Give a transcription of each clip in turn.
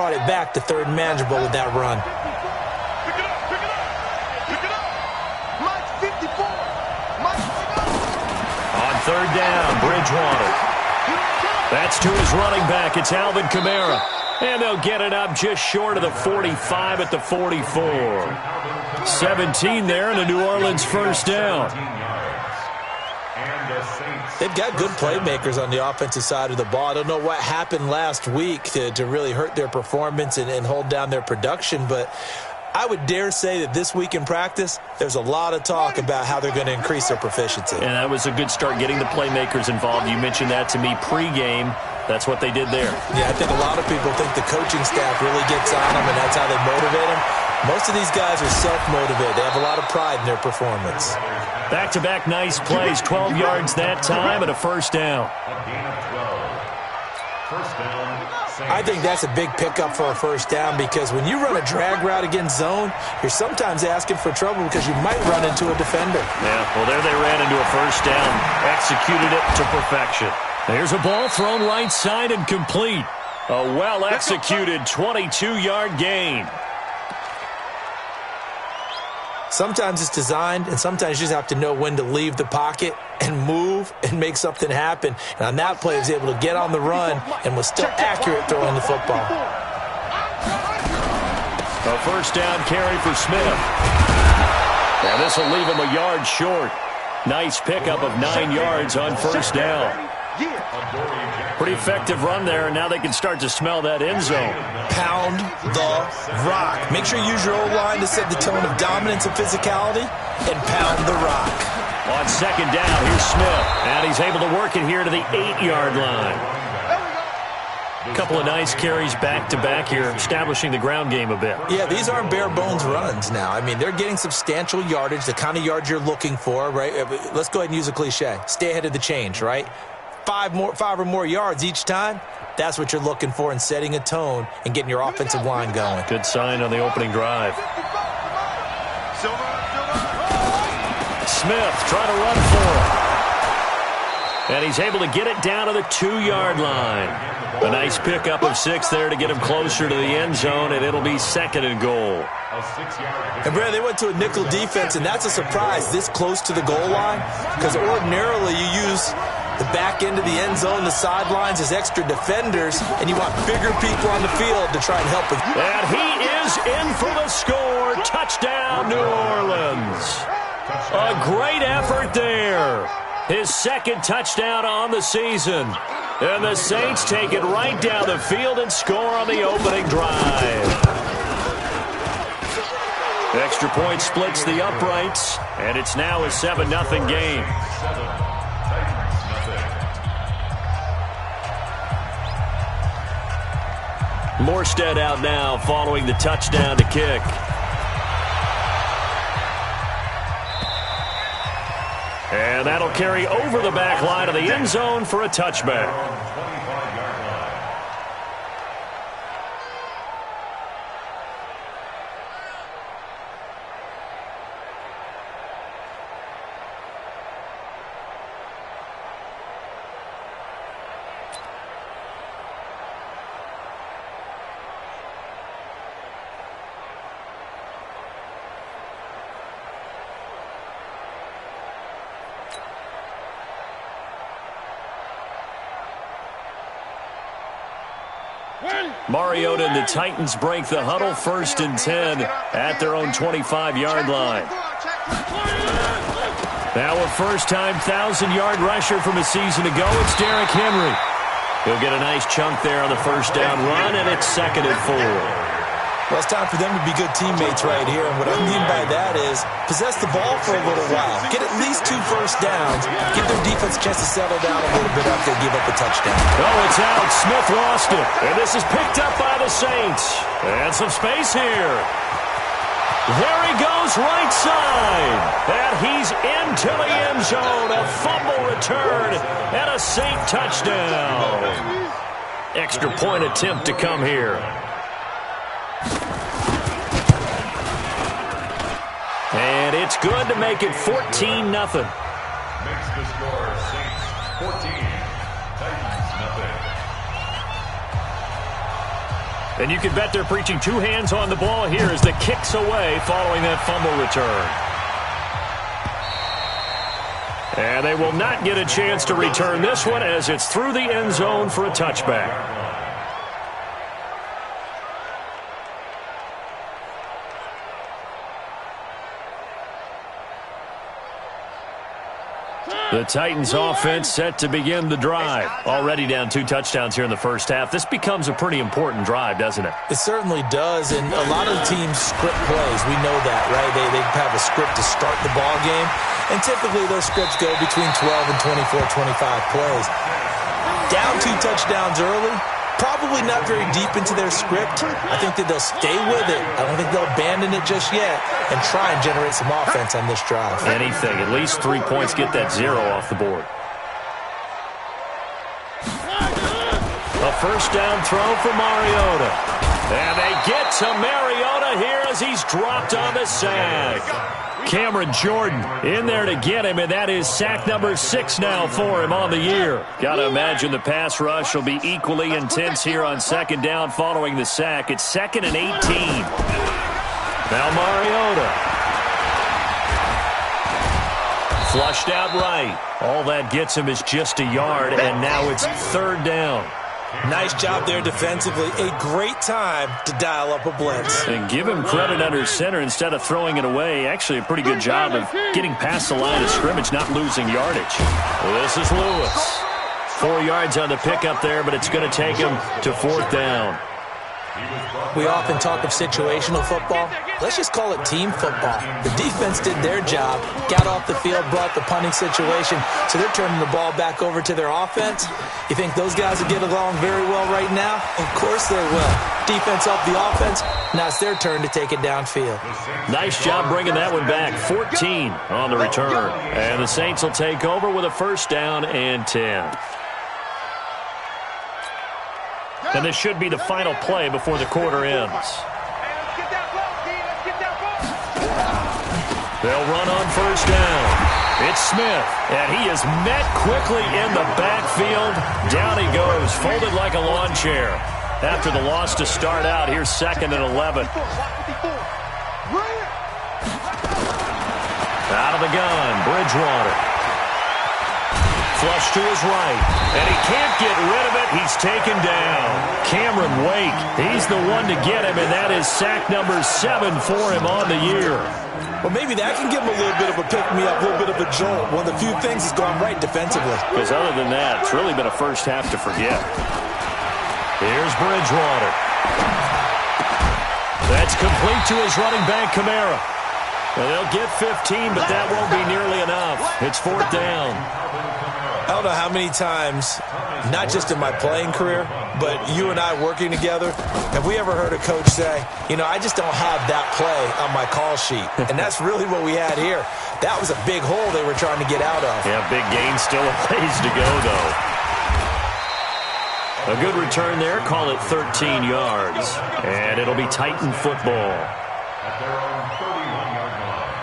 brought it back to third and manageable with that run. On third down, Bridgewater. That's to his running back. It's Alvin Kamara. And they'll get it up just short of the 45 at the 44. 17 there and a New Orleans first down. They've got good playmakers on the offensive side of the ball. I don't know what happened last week to really hurt their performance and hold down their production, but I would dare say that this week in practice, there's a lot of talk about how they're going to increase their proficiency. And that was a good start, getting the playmakers involved. You mentioned that to me pregame. That's what they did there. Yeah, I think a lot of people think the coaching staff really gets on them, and that's how they motivate them. Most of these guys are self-motivated. They have a lot of pride in their performance. Back-to-back nice plays, 12 yards that time and a first down. I think that's a big pickup for a first down because when you run a drag route against zone, you're sometimes asking for trouble because you might run into a defender. Yeah, well, there they ran into a first down, executed it to perfection. There's a ball thrown right side and complete. A well-executed 22-yard gain. Sometimes it's designed, and sometimes you just have to know when to leave the pocket and move and make something happen. And on that play, he was able to get on the run and was still accurate throwing the football. A first down carry for Smith. Now this will leave him a yard short. Nice pickup of 9 yards on first down. Pretty effective run there, and now they can start to smell that end zone. Pound the rock. Make sure you use your O-line to set the tone of dominance and physicality, and pound the rock. On second down, here's Smith, and he's able to work it here to the 8-yard line. A couple of nice carries back-to-back here, establishing the ground game a bit. Yeah, these aren't bare-bones runs now. I mean, they're getting substantial yardage, the kind of yards you're looking for, right? Let's go ahead and use a cliche. Stay ahead of the change, right? 5 or more yards each time, that's what you're looking for in setting a tone and getting your offensive line going. Good sign on the opening drive. Smith trying to run for it. And he's able to get it down to the 2-yard line. A nice pickup of 6 there to get him closer to the end zone, and it'll be second and goal. And, Brad, they went to a nickel defense, and that's a surprise this close to the goal line because ordinarily you use the back end of the end zone, the sidelines as extra defenders, and you want bigger people on the field to try and help with. And he is in for the score. Touchdown, New Orleans. A great effort there. His second touchdown on the season. And the Saints take it right down the field and score on the opening drive. Extra point splits the uprights, and it's now a 7-0 game. Morstead out now following the touchdown to kick. And that'll carry over the back line of the end zone for a touchback. Mariota and the Titans break the huddle, 1st and 10 at their own 25-yard line. Now a first-time 1,000-yard rusher from a season ago, it's Derrick Henry. He'll get a nice chunk there on the first down run, and it's 2nd and 4. Well, it's time for them to be good teammates right here, and what I mean by that is possess the ball for a little while. Get at least 2 first downs. Give their defense a chance to settle down a little bit after they give up a touchdown. Oh, it's out. Smith lost it, and this is picked up by the Saints. And some space here. There he goes right side, and he's into the end zone. A fumble return and a Saint touchdown. Extra point attempt to come here. And it's good to make it 14-0. Makes the score Saints 14, Titans 0. And you can bet they're preaching two hands on the ball here as the kick's away following that fumble return. And they will not get a chance to return this one as it's through the end zone for a touchback. The Titans offense set to begin the drive. Already down 2 touchdowns here in the first half. This becomes a pretty important drive, doesn't it? It certainly does, and a lot of teams script plays. We know that, right? They have a script to start the ball game, and typically those scripts go between 12 and 24, 25 plays. Down 2 touchdowns early, probably not very deep into their script. I think that they'll stay with it. I don't think they'll abandon it just yet and try and generate some offense on this drive. Anything. At least 3 points. Get that 0 off the board. A first down throw for Mariota. And they get to Mariota here as he's dropped on the sack. Cameron Jordan in there to get him, and that is sack number 6 now for him on the year. Got to imagine the pass rush will be equally intense here on second down following the sack. It's 2nd and 18. Now Mariota. Flushed out right. All that gets him is just a yard, and now it's 3rd down. Nice job there defensively. A great time to dial up a blitz. And give him credit under center instead of throwing it away. Actually a pretty good job of getting past the line of scrimmage, not losing yardage. This is Lewis. 4 yards on the pickup there, but it's going to take him to 4th down. We often talk of situational football. Let's just call it team football. The defense did their job, got off the field, brought the punting situation, so they're turning the ball back over to their offense. You think those guys will get along very well right now? Of course they will. Defense up the offense. Now it's their turn to take it downfield. Nice job bringing that one back. 14 on the return. And the Saints will take over with a first down and 10. And this should be the final play before the quarter ends. They'll run on first down. It's Smith, and he is met quickly in the backfield. Down he goes, folded like a lawn chair. After the loss to start out, here's 2nd and 11. Out of the gun, Bridgewater. Flush to his right, and he can't get rid of it. He's taken down. Cameron Wake, he's the one to get him, and that is sack number 7 for him on the year. Well, maybe that can give him a little bit of a pick-me-up, a little bit of a jolt. One of the few things that's gone right defensively. Because other than that, it's really been a first half to forget. Here's Bridgewater. That's complete to his running back, Kamara. Well, they'll get 15, but that won't be nearly enough. It's 4th down. I don't know how many times, not just in my playing career, but you and I working together, have we ever heard a coach say, you know, I just don't have that play on my call sheet. And that's really what we had here. That was a big hole they were trying to get out of. Yeah, big gain, still a ways to go, though. A good return there, call it 13 yards. And it'll be Titan football. At their own 31-yard line.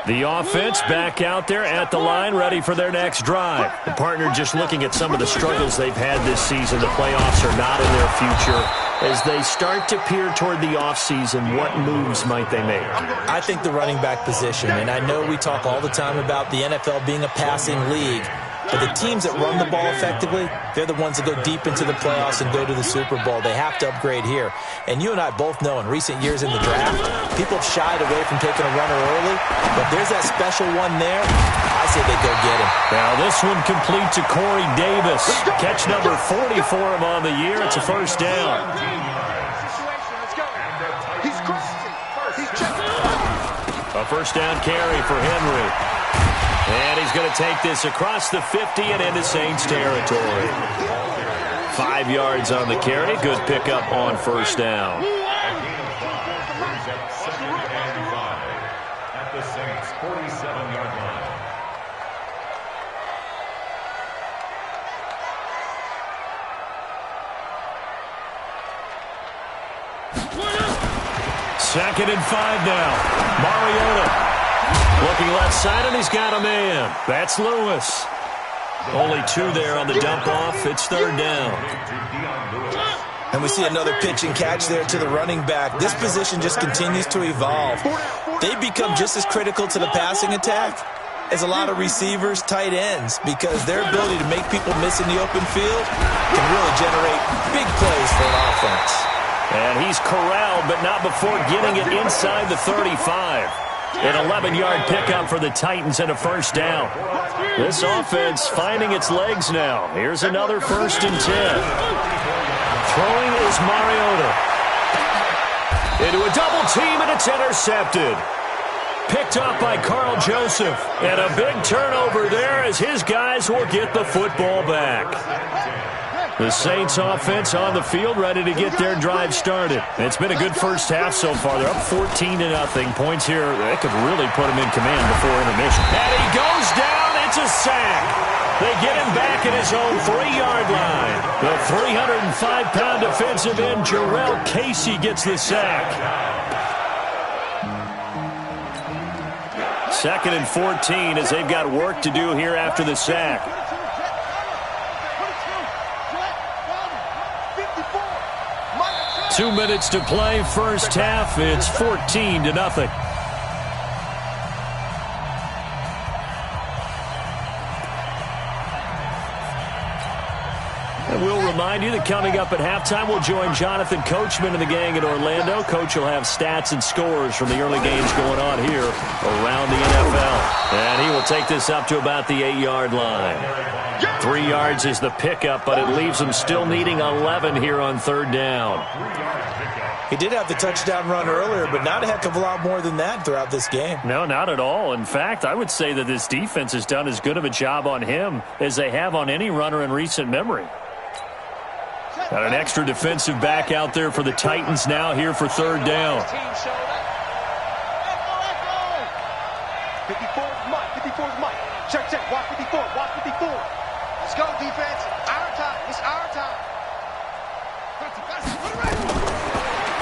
The offense back out there at the line, ready for their next drive. The partner just looking at some of the struggles they've had this season. The playoffs are not in their future. As they start to peer toward the offseason, what moves might they make? I think the running back position, and I know we talk all the time about the NFL being a passing league, but the teams that run the ball effectively, they're the ones that go deep into the playoffs and go to the Super Bowl. They have to upgrade here. And you and I both know in recent years in the draft, people have shied away from taking a runner early, but there's that special one there. I say they go get him. Now this one complete to Corey Davis. Catch number 40 for him on the year. It's a first down. A first down carry for Henry. And he's going to take this across the 50 and into Saints territory. 5 yards on the carry. Good pickup on first down. At the Saints' 47-yard line. Second and 5 now. Mariota looking left side, and he's got a man. That's Lewis. Only 2 there on the dump-off. It's third down. And we see another pitch and catch there to the running back. This position just continues to evolve. They become just as critical to the passing attack as a lot of receivers, tight ends, because their ability to make people miss in the open field can really generate big plays for an offense. And he's corralled, but not before getting it inside the 35. An 11-yard pickup for the Titans and a first down. This offense finding its legs now. Here's another 1st and 10. Throwing is Mariota. Into a double team, and it's intercepted. Picked up by Carl Joseph. And a big turnover there as his guys will get the football back. The Saints offense on the field ready to get their drive started. It's been a good first half so far. They're up 14-0. Points here that could really put them in command before intermission. And he goes down. It's a sack. They get him back at his own 3-yard line. The 305-pound defensive end, Jarrell Casey, gets the sack. 2nd and 14 as they've got work to do here after the sack. 2 minutes to play, first half. It's 14-0. And we'll remind you that coming up at halftime, we'll join Jonathan Coachman and the gang in Orlando. Coach will have stats and scores from the early games going on here around the NFL. And he will take this up to about the 8-yard line. 3 yards is the pickup, but it leaves them still needing 11 here on third down. He did have the touchdown run earlier, but not a heck of a lot more than that throughout this game. No, not at all. In fact, I would say that this defense has done as good of a job on him as they have on any runner in recent memory. Got an extra defensive back out there for the Titans now here for third down. 54 is Mike. Check. Watch 54. Let's go, defense. Our time. It's our time.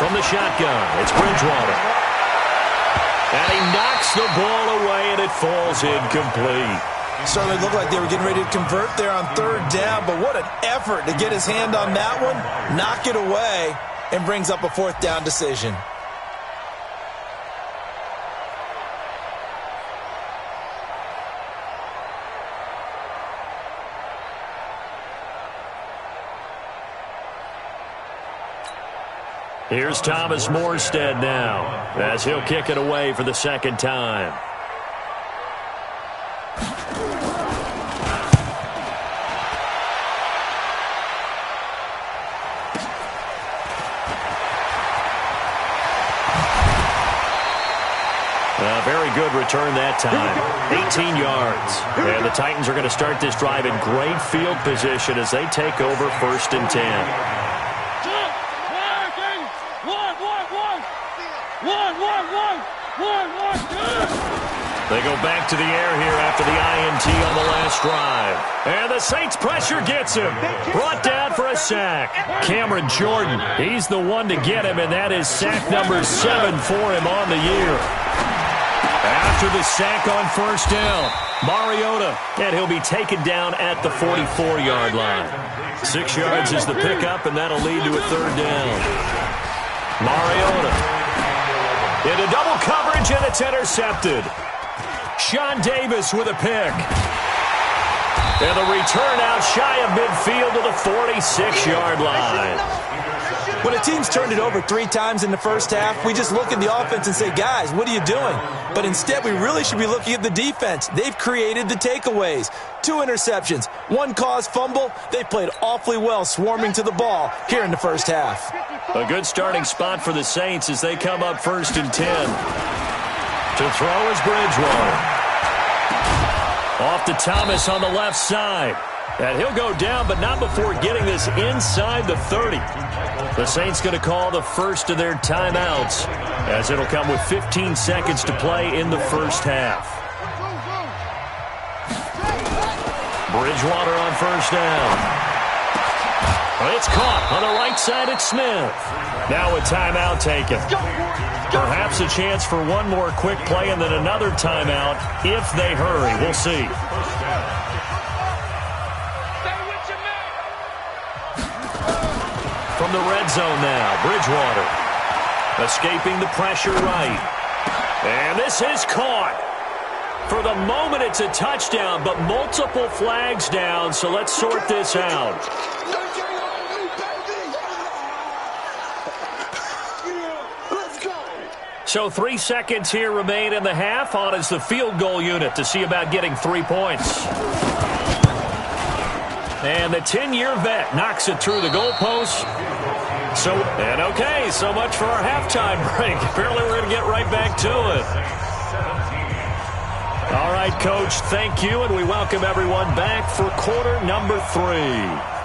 From the shotgun, it's Bridgewater. And he knocks the ball away, and it falls incomplete. Certainly looked like they were getting ready to convert there on third down, but what an effort to get his hand on that one, knock it away, and brings up a 4th down decision. Here's Thomas Morstead now as he'll kick it away for the 2nd time. A very good return that time. 18 yards. And the Titans are going to start this drive in great field position as they take over 1st and 10. They go back to the air here after the INT on the last drive. And the Saints pressure gets him. Brought down for a sack. Cameron Jordan, he's the one to get him, and that is sack number 7 for him on the year. After the sack on first down, Mariota, and he'll be taken down at the 44-yard line. 6 yards is the pickup, and that'll lead to a third down. Mariota into double coverage, and it's intercepted. Sean Davis with a pick. And the return out shy of midfield to the 46-yard line. When a team's turned it over 3 times in the first half, we just look at the offense and say, guys, what are you doing? But instead, we really should be looking at the defense. They've created the takeaways. 2 interceptions, 1 caused fumble. They played awfully well swarming to the ball here in the first half. A good starting spot for the Saints as they come up 1st and 10. To throw is Bridgewater. Off to Thomas on the left side. And he'll go down, but not before getting this inside the 30. The Saints going to call the first of their timeouts, as it'll come with 15 seconds to play in the first half. Bridgewater on first down. It's caught on the right side at Smith. Now a timeout taken. Perhaps a chance for one more quick play and then another timeout if they hurry. We'll see. from the red zone now. Bridgewater escaping the pressure right. And this is caught. For the moment, it's a touchdown, but multiple flags down, so let's sort this out. So 3 seconds here remain in the half. On is the field goal unit to see about getting 3 points. And the 10-year vet knocks it through the goalpost. So much for our halftime break. Apparently we're going to get right back to it. All right, Coach, thank you, and we welcome everyone back for quarter number 3.